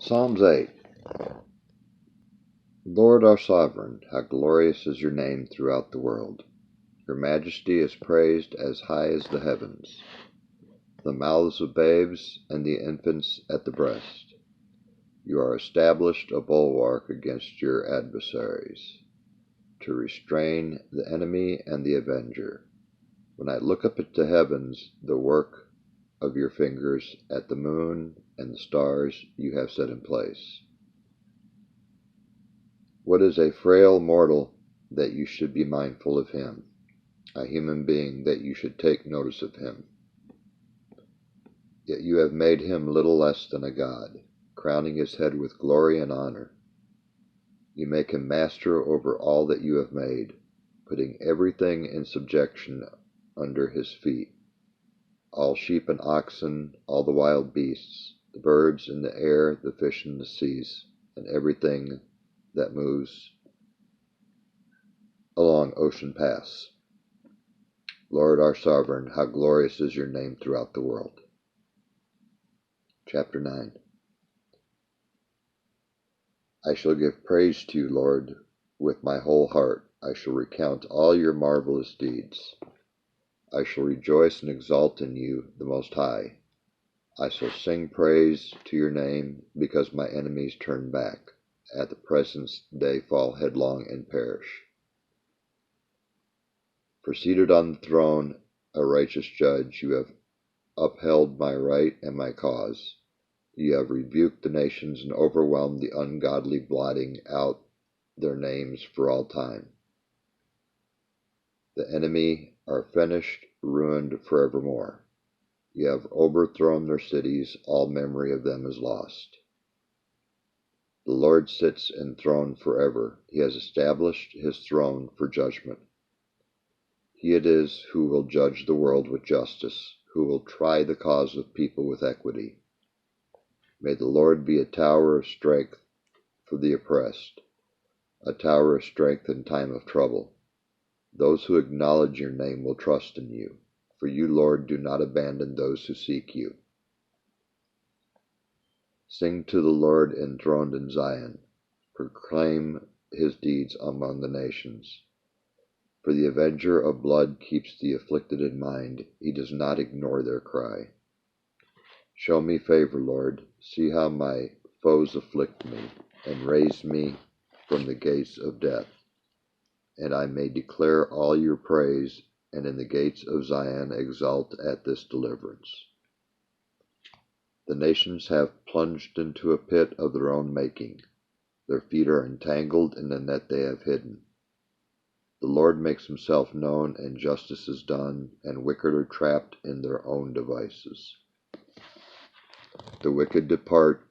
Psalms 8. Lord our sovereign, how glorious is your name throughout the world. Your majesty is praised as high as the heavens. The mouths of babes and the infants at the breast. You are established a bulwark against your adversaries, to restrain the enemy and the avenger. When I look up at the heavens, the work of your fingers, at the moon and the stars you have set in place. What is a frail mortal that you should be mindful of him, a human being that you should take notice of him? Yet you have made him little less than a god, crowning his head with glory and honor. You make him master over all that you have made, putting everything in subjection under his feet. All sheep and oxen, all the wild beasts, the birds in the air, the fish in the seas, and everything that moves along ocean paths. Lord our sovereign, how glorious is your name throughout the world. Chapter 9. I shall give praise to you, Lord, with my whole heart. I shall recount all your marvelous deeds. I shall rejoice and exult in you, the Most High. I shall sing praise to your name, because my enemies turn back. At the present they fall headlong and perish. For seated on the throne, a righteous judge, you have upheld my right and my cause. You have rebuked the nations and overwhelmed the ungodly, blotting out their names for all time. The enemy are finished, ruined forevermore. You have overthrown their cities, all memory of them is lost. The Lord sits enthroned forever. He has established his throne for judgment. He it is who will judge the world with justice, who will try the cause of people with equity. May the Lord be a tower of strength for the oppressed, a tower of strength in time of trouble. Those who acknowledge your name will trust in you, for you, Lord, do not abandon those who seek you. Sing to the Lord enthroned in Zion. Proclaim his deeds among the nations. For the avenger of blood keeps the afflicted in mind. He does not ignore their cry. Show me favor, Lord. See how my foes afflict me, and raise me from the gates of death. And I may declare all your praise, and in the gates of Zion exult at this deliverance. The nations have plunged into a pit of their own making. Their feet are entangled in the net they have hidden. The Lord makes himself known, and justice is done, and wicked are trapped in their own devices. The wicked depart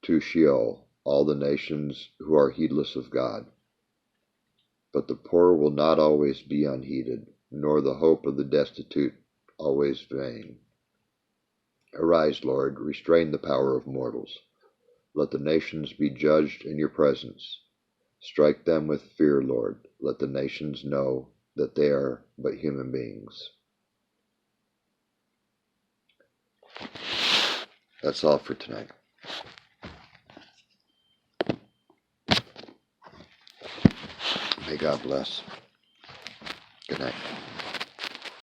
to Sheol, all the nations who are heedless of God. But the poor will not always be unheeded, nor the hope of the destitute always vain. Arise, Lord, restrain the power of mortals. Let the nations be judged in your presence. Strike them with fear, Lord. Let the nations know that they are but human beings. That's all for tonight. May God bless. Good night.